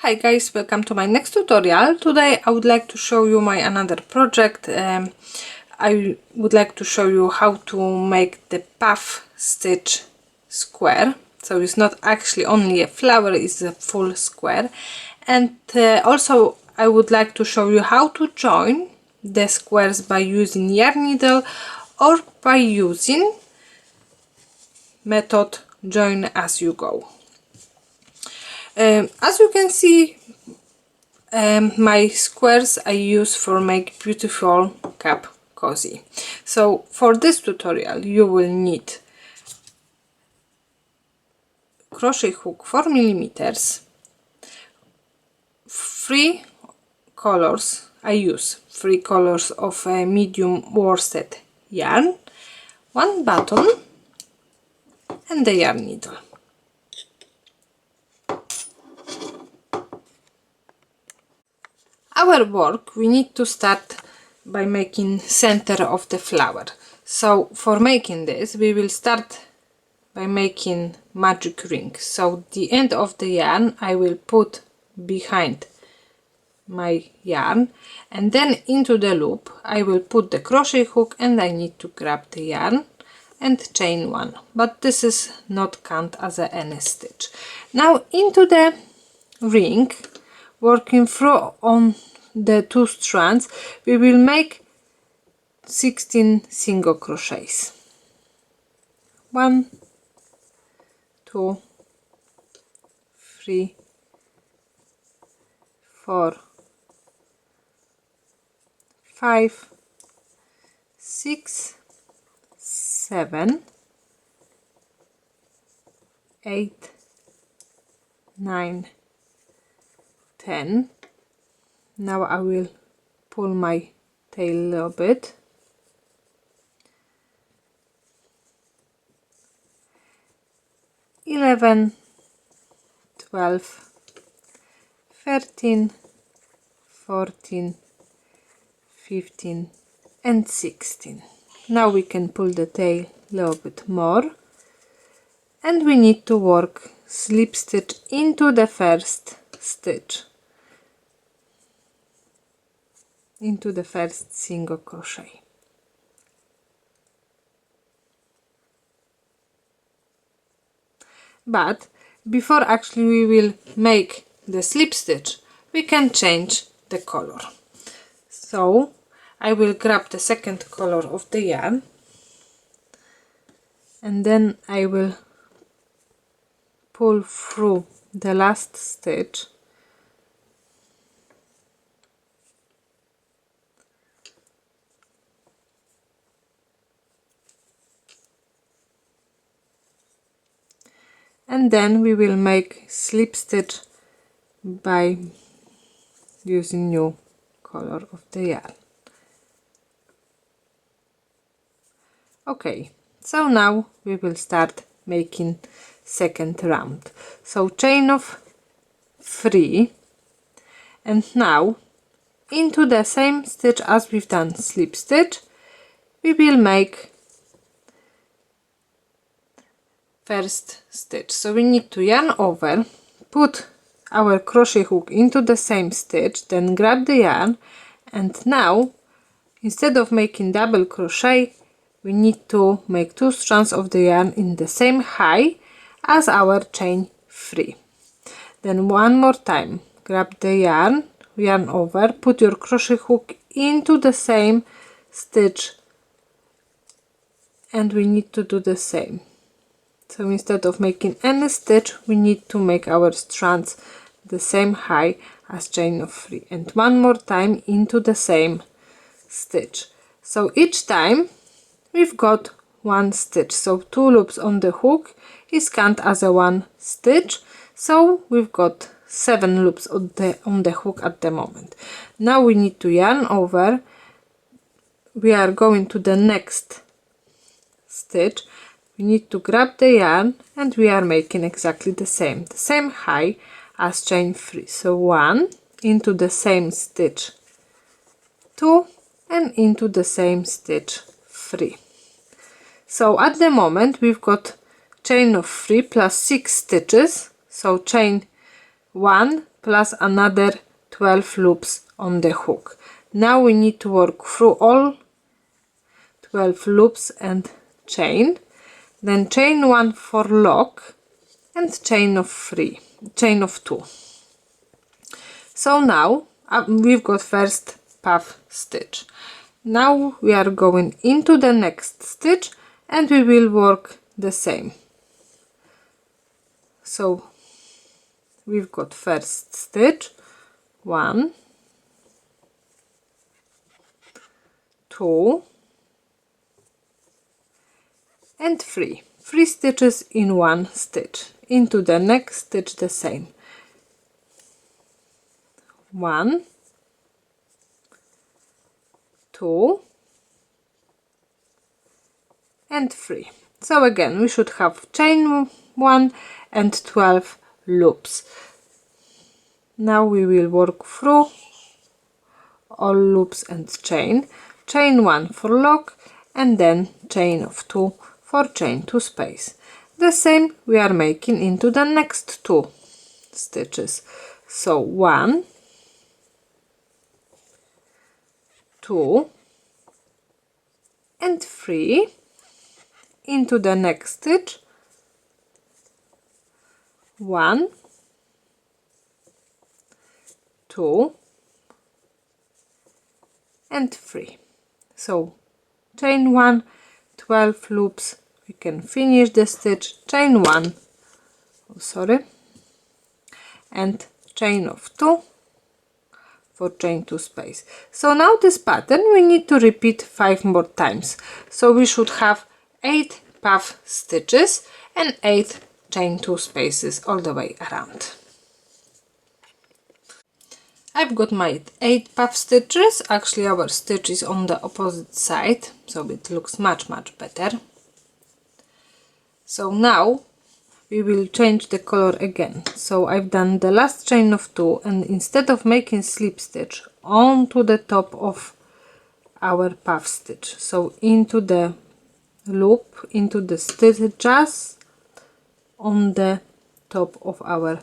Hi guys, welcome to my next tutorial. Today I would like to show you my another project. I would like to show you how to make the puff stitch square. So it's not actually only a flower, it's a full square. And also I would like to show you how to join the squares by using yarn needle or by using method join as you go. As you can see, my squares I use for make beautiful cap cozy. So for this tutorial you will need crochet hook 4 millimeters, 3 colors. I use 3 colors of medium worsted yarn, 1 button and the yarn needle. Our work, we need to start by making center of the flower. So for making this we will start by making magic ring. So the end of the yarn I will put behind my yarn, and then into the loop I will put the crochet hook and I need to grab the yarn and chain 1, but this is not count as any stitch. Now into the ring, working through on the 2 strands, we will make 16 single crochets. 1, 2, 3, 4, 5, 6, 7, 8, 9, 10. Now I will pull my tail a little bit. 11, 12, 13, 14, 15 and 16. Now we can pull the tail a little bit more, and we need to work slip stitch into the first stitch, into the first single crochet. But before actually we will make the slip stitch, we can change the color. So I will grab the second color of the yarn and then I will pull through the last stitch and then we will make slip stitch by using new color of the yarn. Okay, so now we will start making second round. So chain of 3, and now into the same stitch as we've done slip stitch we will make first stitch. So we need to yarn over, put our crochet hook into the same stitch, then grab the yarn, and now instead of making double crochet we need to make 2 strands of the yarn in the same height as our chain 3. Then one more time grab the yarn, yarn over, put your crochet hook into the same stitch, and we need to do the same. So instead of making any stitch we need to make our strands the same height as chain of 3, and one more time into the same stitch. So each time we've got 1 stitch, so 2 loops on the hook is count as a 1 stitch, so we've got 7 loops on the hook at the moment. Now we need to yarn over, we are going to the next stitch, we need to grab the yarn and we are making exactly the same height as chain 3. So 1 into the same stitch 2 and into the same stitch 3. So at the moment we've got chain of 3 plus 6 stitches, so chain 1, plus another 12 loops on the hook. Now we need to work through all 12 loops and chain, then chain 1 for lock and chain of 2. So now we've got first puff stitch. Now we are going into the next stitch and we will work the same. So we've got first stitch, 1, 2 and 3 stitches in one stitch. Into the next stitch the same, 1, 2 and 3. So again we should have chain 1 and 12 loops. Now we will work through all loops and chain 1 for lock and then chain of 2 for chain 2 space. The same we are making into the next 2 stitches. So 1, 2 and 3 into the next stitch, 1, 2 and 3. So chain 1, 12 loops, we can finish the stitch, chain 1, and chain of 2 for chain 2 space. So now this pattern we need to repeat 5 more times. So we should have 8 puff stitches and 8 chain 2 spaces all the way around. I've got my 8 puff stitches. Actually our stitch is on the opposite side, so it looks much better. So now we will change the color again. So I've done the last chain of 2 and instead of making slip stitch onto the top of our puff stitch, so into the loop, into the stitch just on the top of our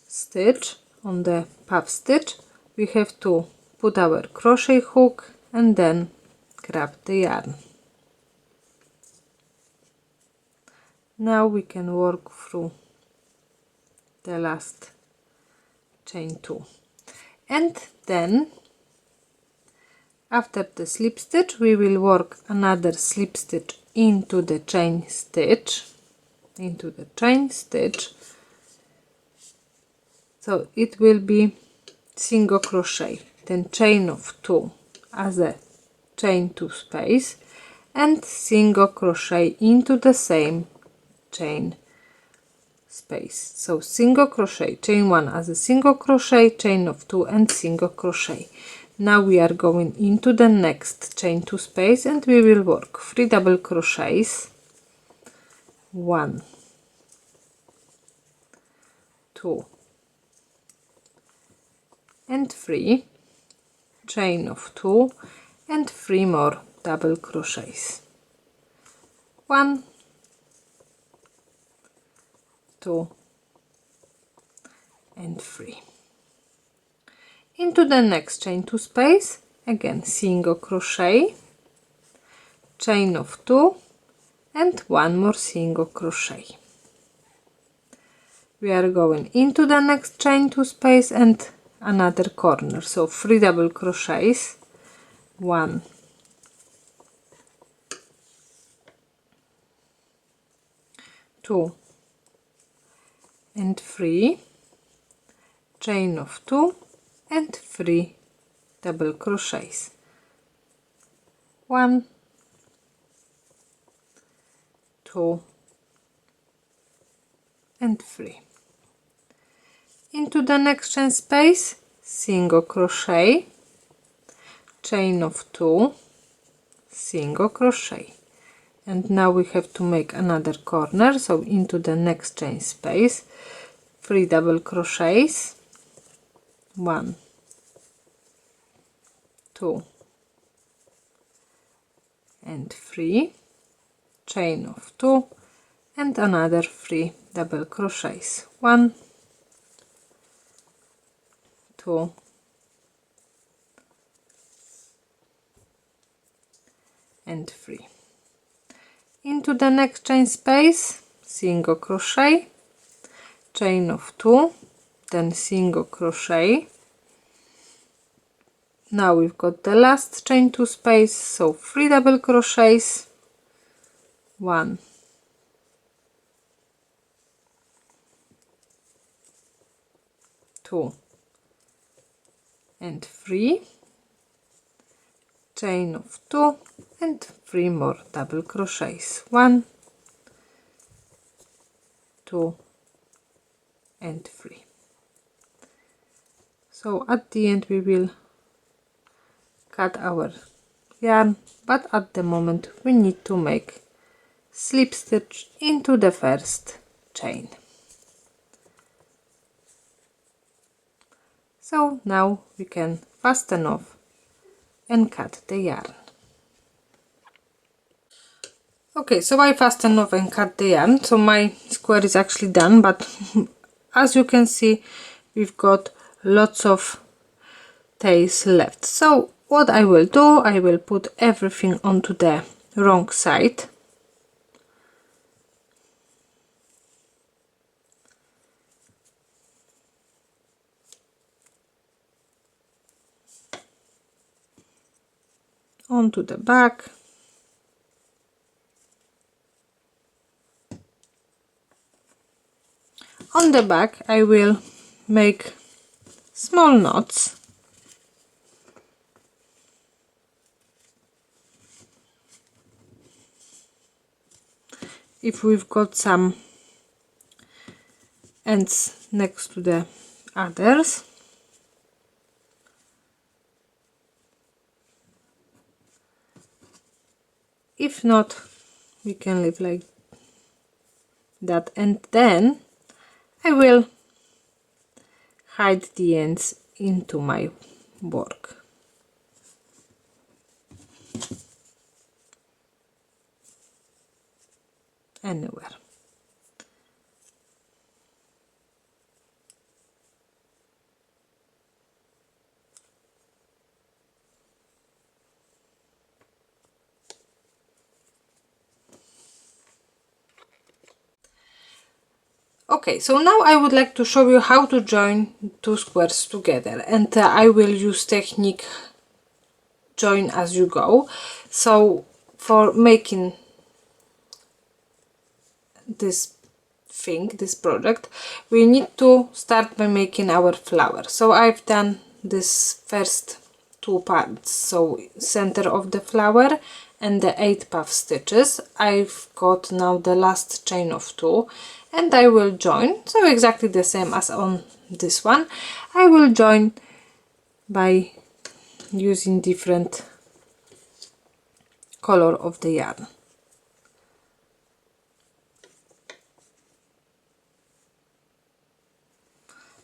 stitch, on the puff stitch, we have to put our crochet hook and then grab the yarn. Now we can work through the last chain 2 and then after the slip stitch we will work another slip stitch into the chain stitch, so it will be single crochet, then chain of 2 as a chain 2 space and single crochet into the same chain space. So single crochet, chain 1 as a single crochet, chain of 2 and single crochet. Now we are going into the next chain 2 space and we will work 3 double crochets, 1, 2 and 3, chain of 2 and 3 more double crochets, 1, 2 and 3. Into the next chain 2 space, again single crochet, chain of 2 and 1 more single crochet. We are going into the next chain 2 space and another corner, so 3 double crochets, 1, 2 and 3, chain of 2 and 3 double crochets, 1, 2 and 3. Into the next chain space, single crochet, chain of 2, single crochet, and now we have to make another corner, so into the next chain space, 3 double crochets, 1, 2 and 3, chain of 2 and another 3 double crochets, 1, 2 and 3. Into the next chain space, single crochet, chain of 2, then single crochet. Now we've got the last chain 2 space, so 3 double crochets, 1, 2 and 3, chain of 2 and 3 more double crochets, 1, 2 and 3. So at the end we will cut our yarn, but at the moment we need to make slip stitch into the first chain. So now we can fasten off and cut the yarn. Okay, so I fasten off and cut the yarn, so my square is actually done, but as you can see we've got lots of tails left. So what I will do, I will put everything onto the wrong side. Onto the back. On the back I will make small knots. If we've got some ends next to the others. If not, we can leave like that, and then I will hide the ends into my work. Anywhere. Okay, so now I would like to show you how to join two squares together, and I will use technique join as you go. So for making this project, we need to start by making our flower. So I've done this first two parts, so center of the flower and the 8 puff stitches. I've got now the last chain of 2, and I will join, so exactly the same as on this one. I will join by using different color of the yarn.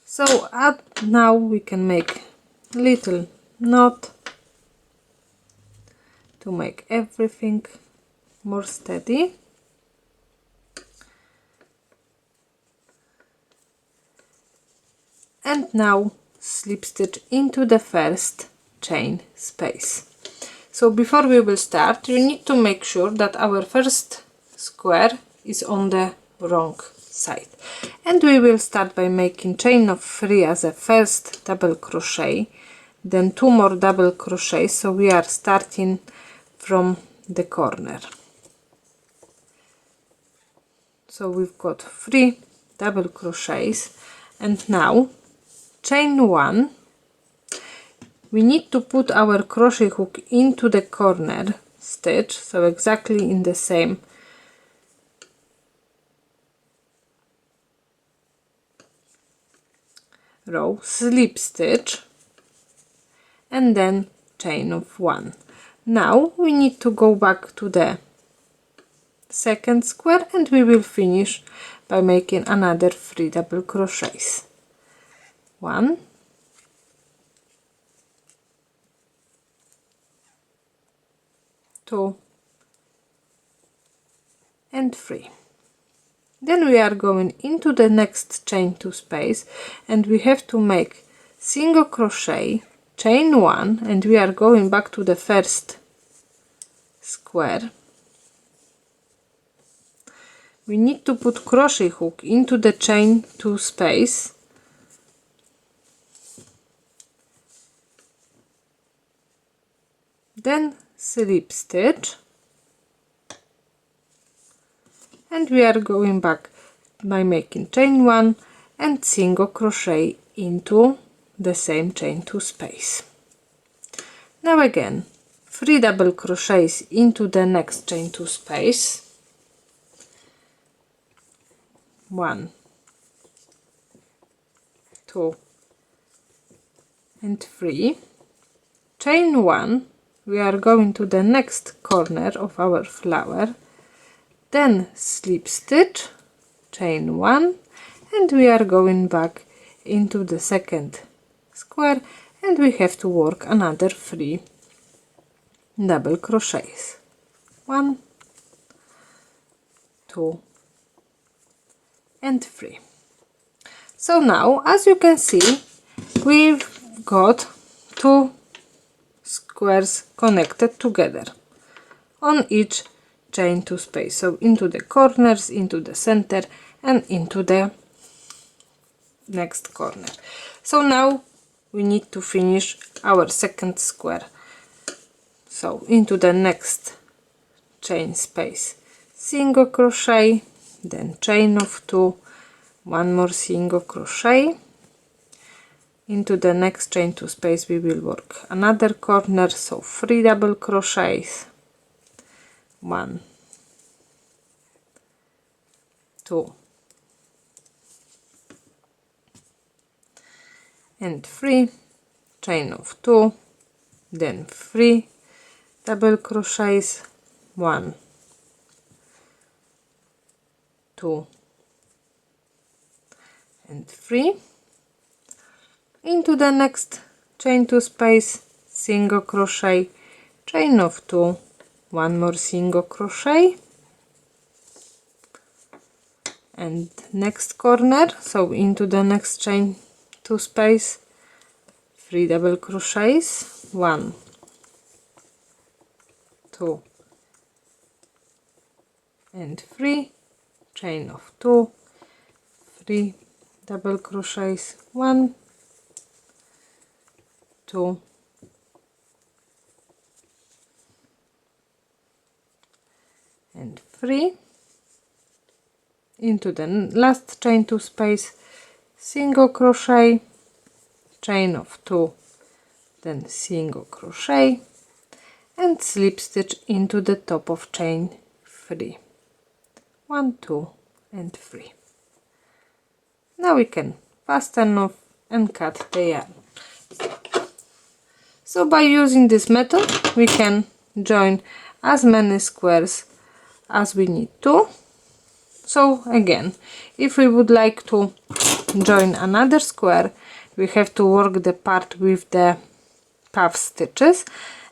So now we can make little knot to make everything more steady. And now slip stitch into the first chain space. So before we will start, you need to make sure that our first square is on the wrong side, and we will start by making chain of 3 as a first double crochet, then 2 more double crochets, so we are starting from the corner. So we've got 3 double crochets, and now chain 1, we need to put our crochet hook into the corner stitch, so exactly in the same row, slip stitch, and then chain of 1. Now we need to go back to the second square, and we will finish by making another 3 double crochets. 1, 2 and 3. Then we are going into the next chain 2 space, and we have to make single crochet, chain 1, and we are going back to the first square. We need to put crochet hook into the chain 2 space, then slip stitch, and we are going back by making chain 1 and single crochet into the same chain 2 space. Now again 3 double crochets into the next chain 2 space, 1, 2 and 3, chain 1, we are going to the next corner of our flower, then slip stitch, chain 1, and we are going back into the second square, and we have to work another 3 double crochets, 1, 2 and 3. So now, as you can see, we've got 2 squares connected together on each chain 2 space, so into the corners, into the center, and into the next corner. So now we need to finish our second square. So into the next chain space, single crochet, then chain of 2, 1 more single crochet, into the next chain 2 space we will work another corner, so 3 double crochets, 1, 2 and 3, chain of 2, then 3 double crochets, 1, 2 and 3, into the next chain 2 space, single crochet, chain of 2, 1 more single crochet, and next corner, so into the next chain 2 space, 3 double crochets, 1, 2 and 3, chain of 2, 3 double crochets, 1, 2 and 3, into the last chain 2 space, single crochet, chain of 2, then single crochet, and slip stitch into the top of chain 3, 1, 2 and 3. Now we can fasten off and cut the yarn. So by using this method we can join as many squares as we need to. So again, if we would like to join another square, we have to work the part with the puff stitches,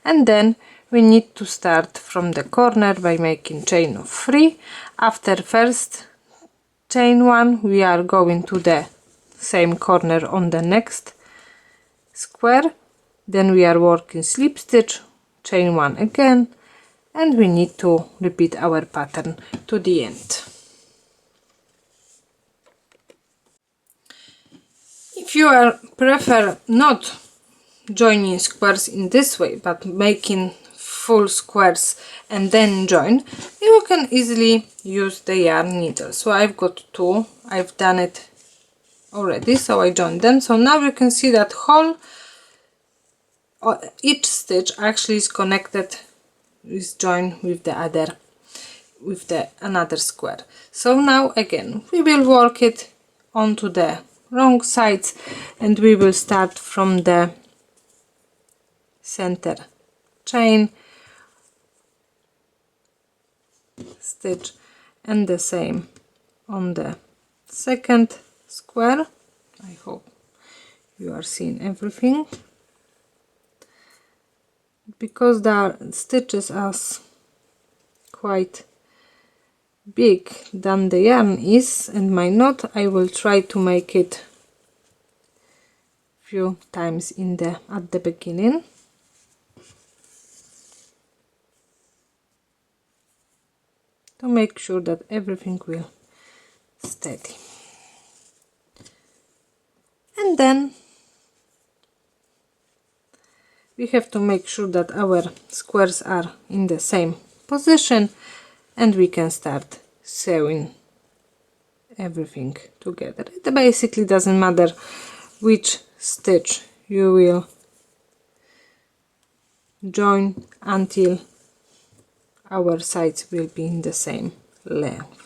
and then we need to start from the corner by making chain of 3. After first chain 1 we are going to the same corner on the next square, then we are working slip stitch, chain 1 again, and we need to repeat our pattern to the end. If you prefer not joining squares in this way but making full squares and then join, you can easily use the yarn needle. So I've got 2, I've done it already, so I joined them. So now you can see that each stitch actually is connected, is joined with the other, with the another square. So now again we will work it onto the wrong sides, and we will start from the center chain stitch, and the same on the second square. I hope you are seeing everything, because the stitches are quite big than the yarn is and my knot. I will try to make it few times at the beginning. To make sure that everything will steady. And then we have to make sure that our squares are in the same position, and we can start sewing everything together. It basically doesn't matter which stitch you will join until our sides will be in the same length.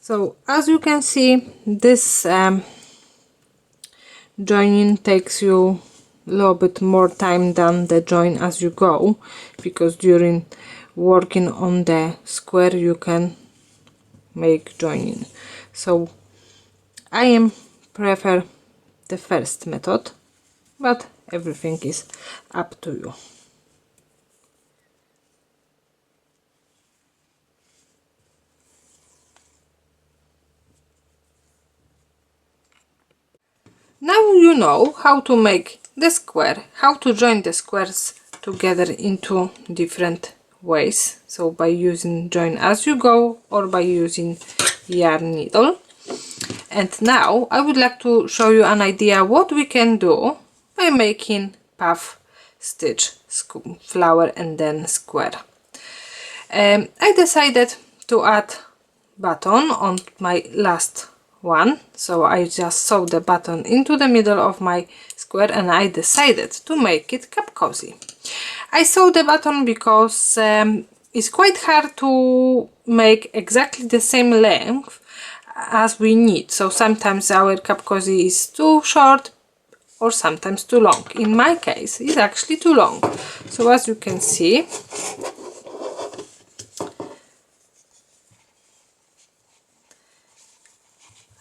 So as you can see, this joining takes you a little bit more time than the join as you go, because during working on the square you can make joining. So I prefer the first method, but everything is up to you. Now you know how to make the square, how to join the squares together into different ways. So by using join as you go or by using yarn needle. And now I would like to show you an idea what we can do by making puff stitch, flower and then square. I decided to add button on my last one, so I just sewed the button into the middle of my square, and I decided to make it cup cozy. I sewed the button because it's quite hard to make exactly the same length as we need, so sometimes our cup cozy is too short or sometimes too long. In my case it's actually too long, so as you can see,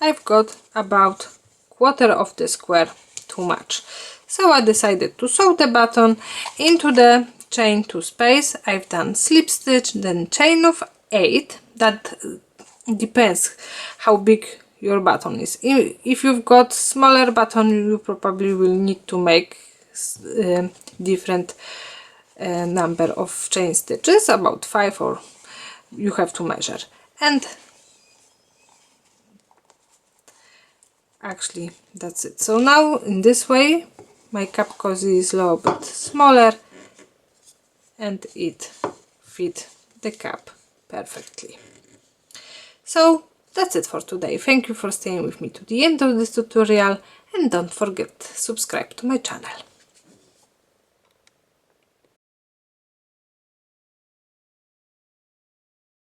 I've got about quarter of the square too much. So I decided to sew the button into the chain 2 space. I've done slip stitch, then chain of 8. That depends how big your button is. If you've got smaller button, you probably will need to make different number of chain stitches, about 5, or you have to measure. And actually that's it. So now in this way my cup cozy is a little bit smaller and it fit the cup perfectly. So that's it for today. Thank you for staying with me to the end of this tutorial, and don't forget to subscribe to my channel.